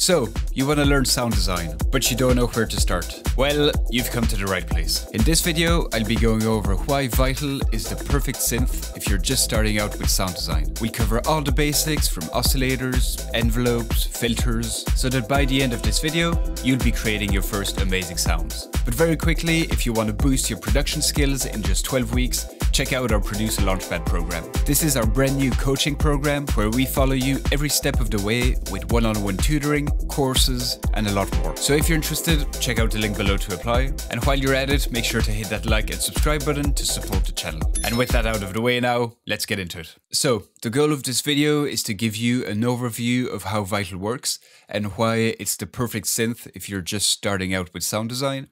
So, you want to learn sound design, but you don't know where to start. Well, you've come to the right place. In this video, I'll be going over why Vital is the perfect synth if you're just starting out with sound design. We'll cover all the basics from oscillators, envelopes, filters, so that by the end of this video, you'll be creating your first amazing sounds. But very quickly, if you want to boost your production skills in just 12 weeks, check out our Producer Launchpad program. This is our brand new coaching program where we follow you every step of the way with one-on-one tutoring, courses, and a lot more. So if you're interested, check out the link below to apply. And while you're at it, make sure to hit that like and subscribe button to support the channel. And with that out of the way now, let's get into it. So the goal of this video is to give you an overview of how Vital works and why it's the perfect synth if you're just starting out with sound design.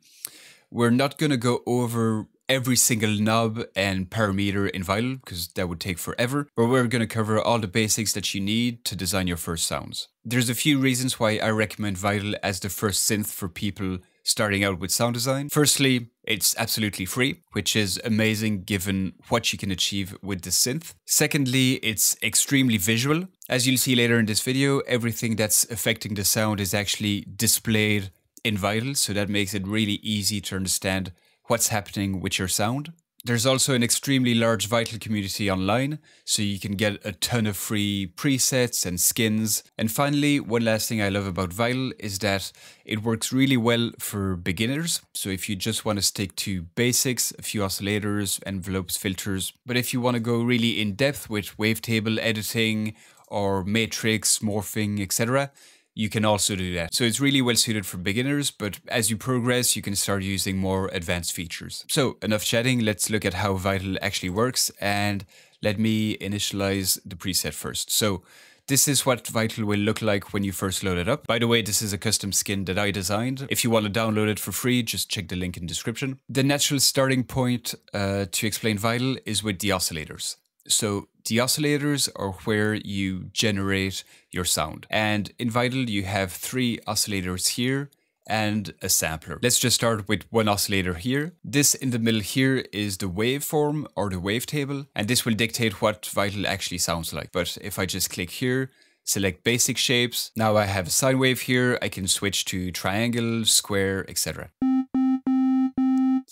We're not going to go over every single knob and parameter in Vital because that would take forever, but we're going to cover all the basics that you need to design your first sounds. There's a few reasons why I recommend Vital as the first synth for people starting out with sound design. Firstly, it's absolutely free, which is amazing given what you can achieve with the synth. Secondly, it's extremely visual. As you'll see later in this video, everything that's affecting the sound is actually displayed in Vital, so that makes it really easy to understand what's happening with your sound. There's also an extremely large Vital community online, so you can get a ton of free presets and skins. And finally, one last thing I love about Vital is that it works really well for beginners. So if you just want to stick to basics, a few oscillators, envelopes, filters, but if you want to go really in depth with wavetable editing or matrix, morphing, etc., you can also do that. So it's really well suited for beginners, but as you progress, you can start using more advanced features. So enough chatting, let's look at how Vital actually works, and let me initialize the preset first. So this is what Vital will look like when you first load it up. By the way, this is a custom skin that I designed. If you want to download it for free, just check the link in the description. The natural starting point to explain Vital is with the oscillators. So the oscillators are where you generate your sound. And in Vital, you have 3 oscillators here and a sampler. Let's just start with one oscillator here. This in the middle here is the waveform or the wavetable, and this will dictate what Vital actually sounds like. But if I just click here, select basic shapes, now I have a sine wave here. I can switch to triangle, square, etc.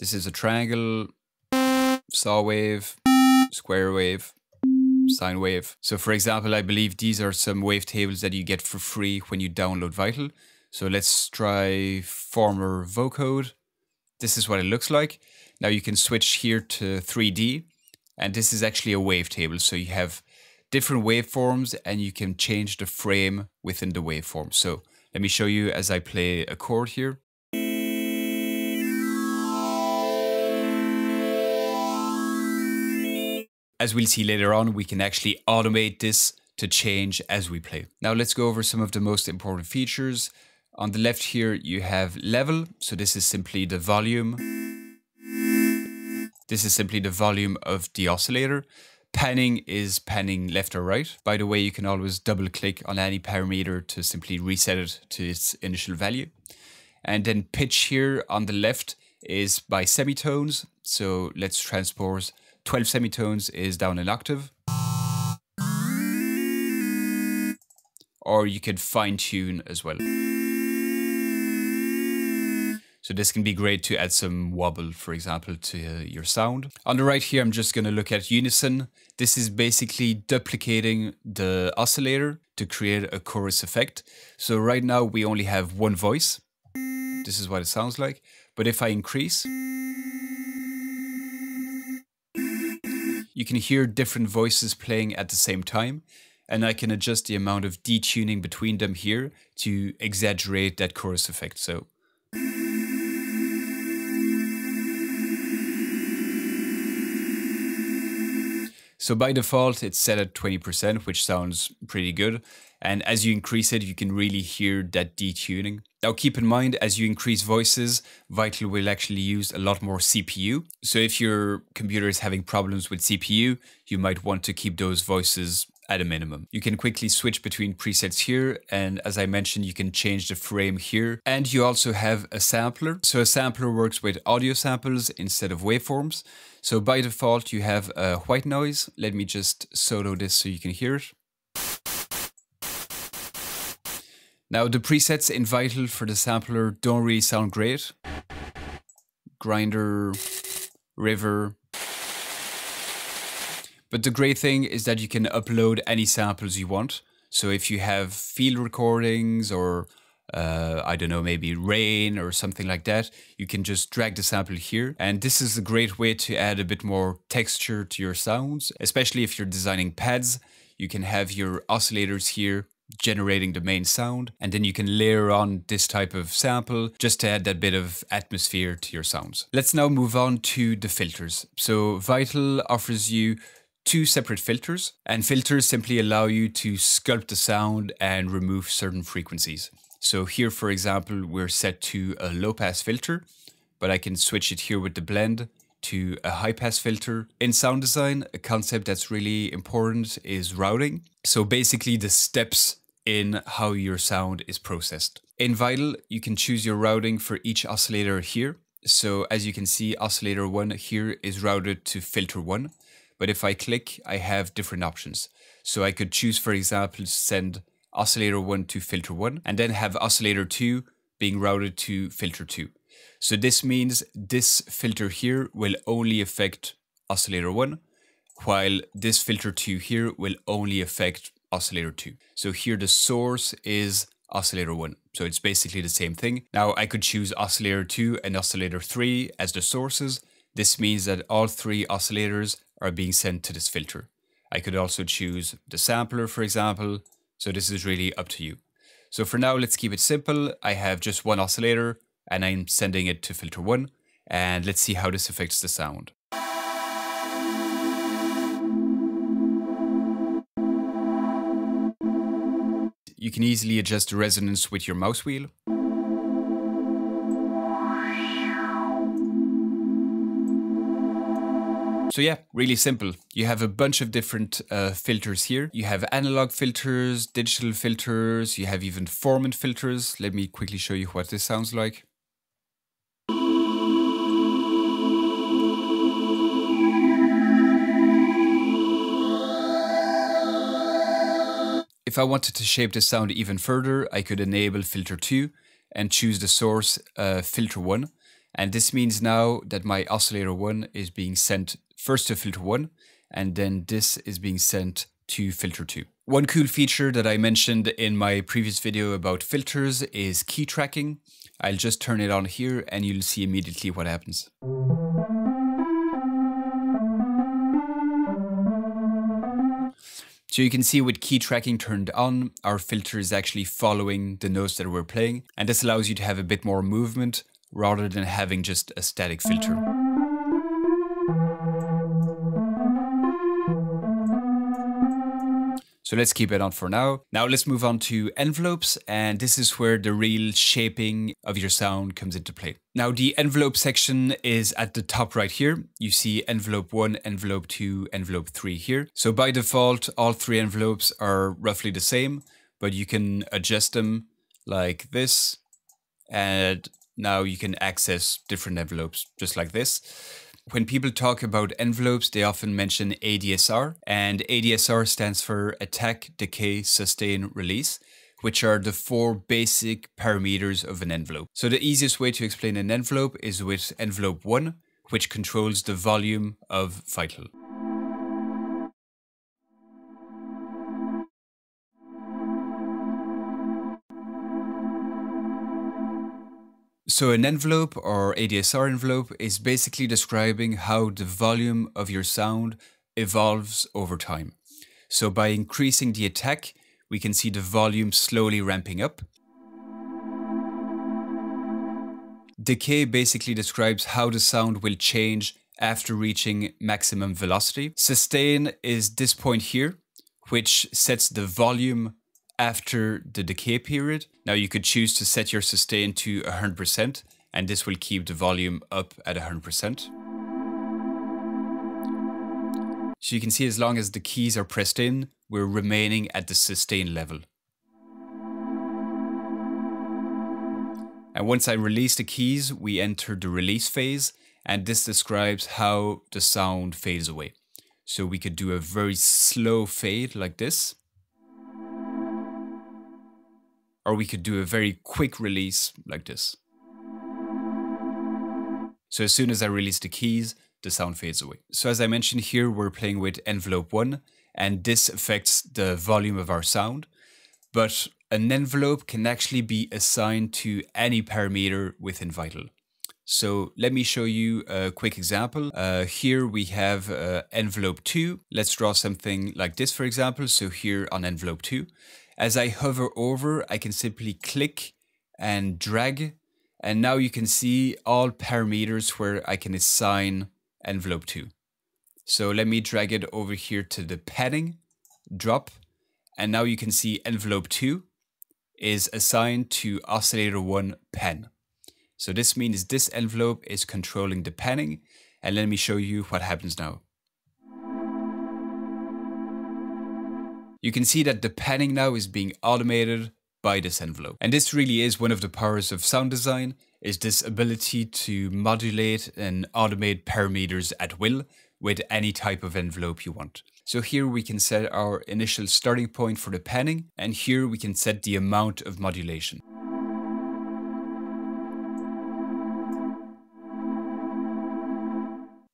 This is a triangle, saw wave, square wave, sine wave. So for example, I believe these are some wavetables that you get for free when you download Vital. So let's try former vocode. This is what it looks like. Now you can switch here to 3D, and this is actually a wavetable. So you have different waveforms and you can change the frame within the waveform. So let me show you as I play a chord here. As we'll see later on, we can actually automate this to change as we play. Now let's go over some of the most important features. On the left here, you have level. So this is simply the volume. This is simply the volume of the oscillator. Panning is panning left or right. By the way, you can always double click on any parameter to simply reset it to its initial value. And then pitch here on the left is by semitones. So let's transpose 12 semitones is down an octave. Or you could fine tune as well. So this can be great to add some wobble, for example, to your sound. On the right here, I'm just going to look at unison. This is basically duplicating the oscillator to create a chorus effect. So right now we only have one voice. This is what it sounds like. But if I increase, you can hear different voices playing at the same time, and I can adjust the amount of detuning between them here to exaggerate that chorus effect. So by default, it's set at 20%, which sounds pretty good. And as you increase it, you can really hear that detuning. Now keep in mind, as you increase voices, Vital will actually use a lot more CPU. So if your computer is having problems with CPU, you might want to keep those voices at a minimum. You can quickly switch between presets here, and as I mentioned, you can change the frame here. And you also have a sampler. So a sampler works with audio samples instead of waveforms. So by default, you have a white noise. Let me just solo this so you can hear it. Now the presets in Vital for the sampler don't really sound great. Grinder, River. But the great thing is that you can upload any samples you want. So if you have field recordings or I don't know, maybe rain or something like that, you can just drag the sample here. And this is a great way to add a bit more texture to your sounds, especially if you're designing pads. You can have your oscillators here generating the main sound, and then you can layer on this type of sample just to add that bit of atmosphere to your sounds. Let's now move on to the filters. So Vital offers you two separate filters, and filters simply allow you to sculpt the sound and remove certain frequencies. So here, for example, we're set to a low pass filter, but I can switch it here with the blend to a high pass filter. In sound design, a concept that's really important is routing. So basically the steps in how your sound is processed. In Vital, you can choose your routing for each oscillator here. So as you can see, oscillator 1 here is routed to filter 1. But if I click, I have different options. So I could choose, for example, to send oscillator 1 to filter 1 and then have oscillator 2 being routed to filter 2. So this means this filter here will only affect oscillator 1, while this filter 2 here will only affect oscillator 2. So here the source is oscillator 1. So it's basically the same thing. Now I could choose oscillator 2 and oscillator 3 as the sources. This means that all three oscillators are being sent to this filter. I could also choose the sampler, for example. So this is really up to you. So for now, let's keep it simple. I have just one oscillator and I'm sending it to filter 1. And let's see how this affects the sound. You can easily adjust the resonance with your mouse wheel. So yeah, really simple. You have a bunch of different filters here. You have analog filters, digital filters, you have even formant filters. Let me quickly show you what this sounds like. If I wanted to shape the sound even further, I could enable filter 2 and choose the source filter 1. And this means now that my oscillator 1 is being sent first to filter 1, and then this is being sent to filter 2. One cool feature that I mentioned in my previous video about filters is key tracking. I'll just turn it on here and you'll see immediately what happens. So you can see with key tracking turned on, our filter is actually following the notes that we're playing, and this allows you to have a bit more movement rather than having just a static filter. So let's keep it on for now. Now let's move on to envelopes, and this is where the real shaping of your sound comes into play. Now the envelope section is at the top right here. You see envelope 1, envelope 2, envelope 3 here. So by default, all three envelopes are roughly the same, but you can adjust them like this, and now you can access different envelopes just like this. When people talk about envelopes, they often mention ADSR, and ADSR stands for Attack, Decay, Sustain, Release, which are the 4 basic parameters of an envelope. So the easiest way to explain an envelope is with envelope 1, which controls the volume of Vital. So an envelope or ADSR envelope is basically describing how the volume of your sound evolves over time. So by increasing the attack, we can see the volume slowly ramping up. Decay basically describes how the sound will change after reaching maximum velocity. Sustain is this point here, which sets the volume after the decay period. Now you could choose to set your sustain to 100%, and this will keep the volume up at 100%. So you can see as long as the keys are pressed in, we're remaining at the sustain level. And once I release the keys, we enter the release phase, and this describes how the sound fades away. So we could do a very slow fade like this. or we could do a very quick release like this. So as soon as I release the keys, the sound fades away. So as I mentioned here, we're playing with envelope 1, and this affects the volume of our sound. But an envelope can actually be assigned to any parameter within Vital. So let me show you a quick example. Here we have envelope 2. Let's draw something like this, for example. So here on envelope 2, as I hover over, I can simply click and drag. And now you can see all parameters where I can assign envelope 2. So let me drag it over here to the padding, drop. And now you can see envelope 2 is assigned to oscillator 1 pen. So this means this envelope is controlling the panning. And let me show you what happens now. You can see that the panning now is being automated by this envelope. And this really is one of the powers of sound design, is this ability to modulate and automate parameters at will with any type of envelope you want. So here we can set our initial starting point for the panning, and here we can set the amount of modulation.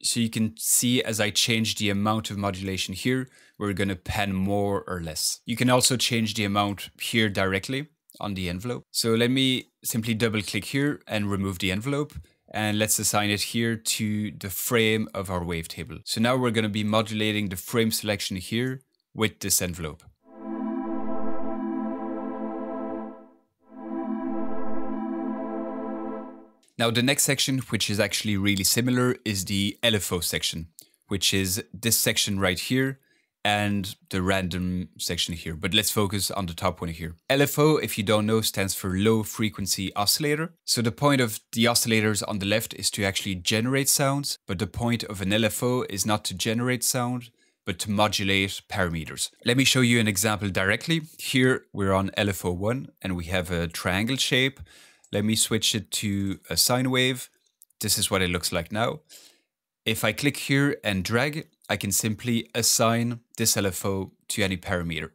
So you can see as I change the amount of modulation here, we're going to pan more or less. You can also change the amount here directly on the envelope. So let me simply double click here and remove the envelope. And let's assign it here to the frame of our wavetable. So now we're going to be modulating the frame selection here with this envelope. Now the next section, which is actually really similar, is the LFO section, which is this section right here and the random section here. But let's focus on the top one here. LFO, if you don't know, stands for low frequency oscillator. So the point of the oscillators on the left is to actually generate sounds, but the point of an LFO is not to generate sound, but to modulate parameters. Let me show you an example directly. Here we're on LFO 1 and we have a triangle shape. Let me switch it to a sine wave. This is what it looks like now. If I click here and drag, I can simply assign this LFO to any parameter.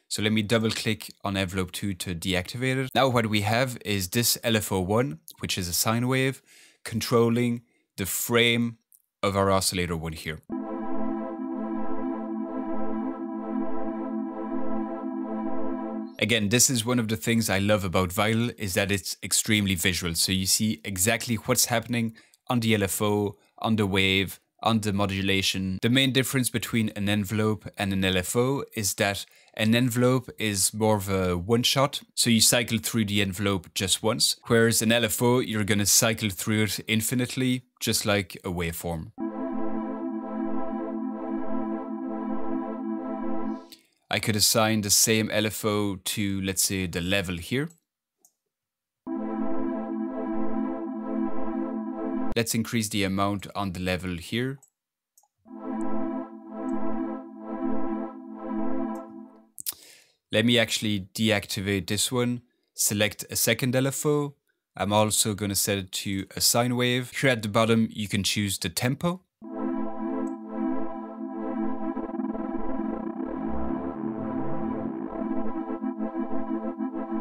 So let me double click on envelope 2 to deactivate it. Now what we have is this LFO 1, which is a sine wave, controlling the frame of our oscillator 1 here. Again, this is one of the things I love about Vital, is that it's extremely visual. So you see exactly what's happening on the LFO, on the wave, on the modulation. The main difference between an envelope and an LFO is that an envelope is more of a one-shot. So you cycle through the envelope just once, whereas an LFO, you're going to cycle through it infinitely, just like a waveform. I could assign the same LFO to, let's say, the level here. Let's increase the amount on the level here. Let me actually deactivate this one, select a second LFO. I'm also going to set it to a sine wave. Here at the bottom, you can choose the tempo.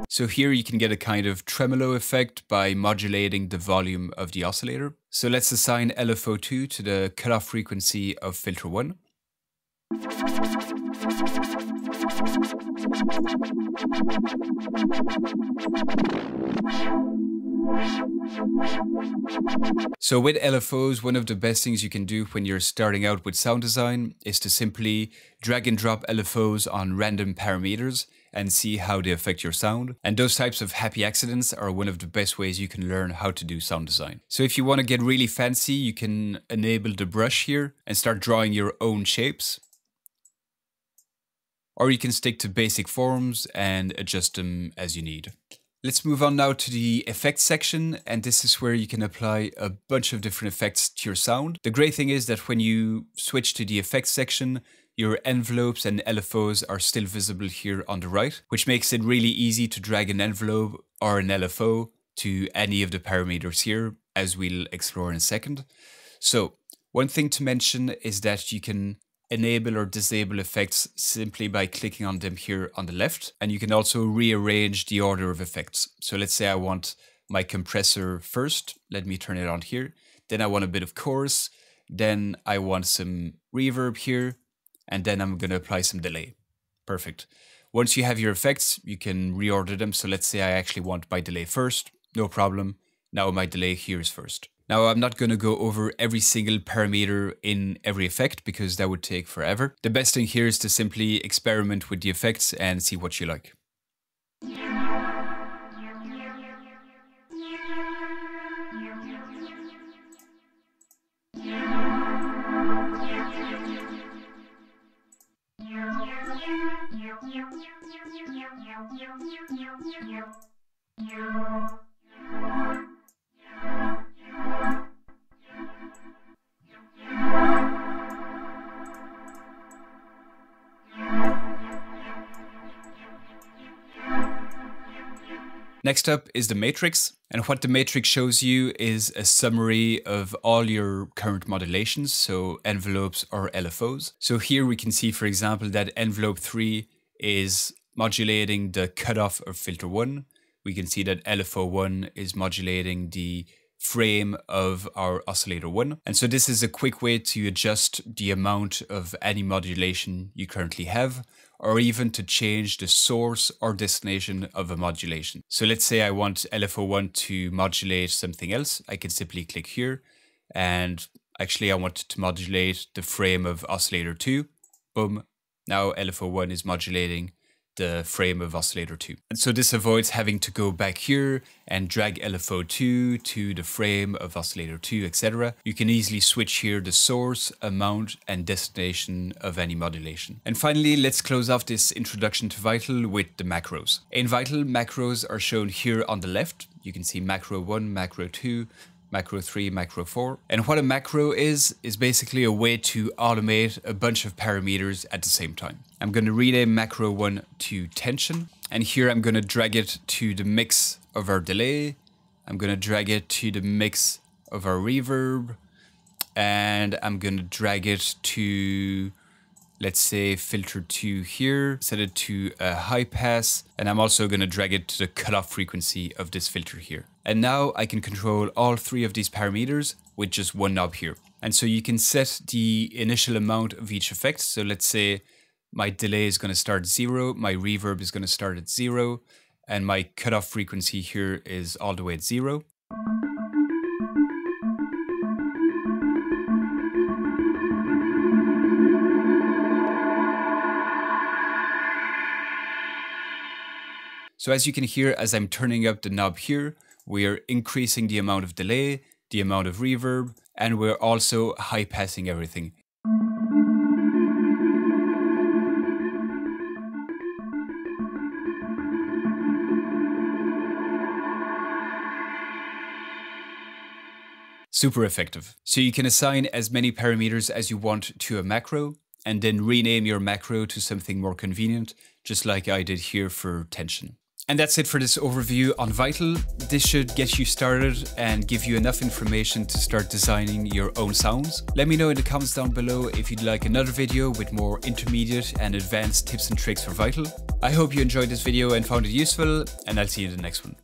So here you can get a kind of tremolo effect by modulating the volume of the oscillator. So let's assign LFO2 to the cutoff frequency of filter 1. So with LFOs, one of the best things you can do when you're starting out with sound design is to simply drag and drop LFOs on random parameters and see how they affect your sound. And those types of happy accidents are one of the best ways you can learn how to do sound design. So if you want to get really fancy, you can enable the brush here and start drawing your own shapes. Or you can stick to basic forms and adjust them as you need. Let's move on now to the effects section, and this is where you can apply a bunch of different effects to your sound. The great thing is that when you switch to the effects section, your envelopes and LFOs are still visible here on the right, which makes it really easy to drag an envelope or an LFO to any of the parameters here, as we'll explore in a second. So one thing to mention is that you can enable or disable effects simply by clicking on them here on the left. And you can also rearrange the order of effects. So let's say I want my compressor first. Let me turn it on here. Then I want a bit of chorus. Then I want some reverb here. And then I'm going to apply some delay. Perfect. Once you have your effects, you can reorder them. So let's say I actually want my delay first. No problem. Now my delay here is first. Now I'm not going to go over every single parameter in every effect because that would take forever. The best thing here is to simply experiment with the effects and see what you like. Next up is the matrix, and what the matrix shows you is a summary of all your current modulations, so envelopes or LFOs. So here we can see, for example, that envelope 3 is modulating the cutoff of filter 1. We can see that LFO 1 is modulating the frame of our oscillator 1. And so this is a quick way to adjust the amount of any modulation you currently have, or even to change the source or destination of a modulation. So let's say I want LFO1 to modulate something else. I can simply click here, and actually I want to modulate the frame of oscillator 2. Boom. Now LFO1 is modulating the frame of oscillator 2. And so this avoids having to go back here and drag LFO2 to the frame of oscillator 2, etc. You can easily switch here the source, amount, and destination of any modulation. And finally, let's close off this introduction to Vital with the macros. In Vital, macros are shown here on the left. You can see macro 1, macro 2, macro 3, macro 4. And what a macro is basically a way to automate a bunch of parameters at the same time. I'm going to rename macro 1 to tension. And here I'm going to drag it to the mix of our delay. I'm going to drag it to the mix of our reverb. And I'm going to drag it to, let's say, filter 2 here, set it to a high pass, and I'm also going to drag it to the cutoff frequency of this filter here. And now I can control all 3 of these parameters with just one knob here. And so you can set the initial amount of each effect. So let's say my delay is going to start at 0, my reverb is going to start at 0, and my cutoff frequency here is all the way at 0. So as you can hear, as I'm turning up the knob here, we are increasing the amount of delay, the amount of reverb, and we're also high passing everything. Super effective. So you can assign as many parameters as you want to a macro, and then rename your macro to something more convenient, just like I did here for tension. And that's it for this overview on Vital. This should get you started and give you enough information to start designing your own sounds. Let me know in the comments down below if you'd like another video with more intermediate and advanced tips and tricks for Vital. I hope you enjoyed this video and found it useful, and I'll see you in the next one.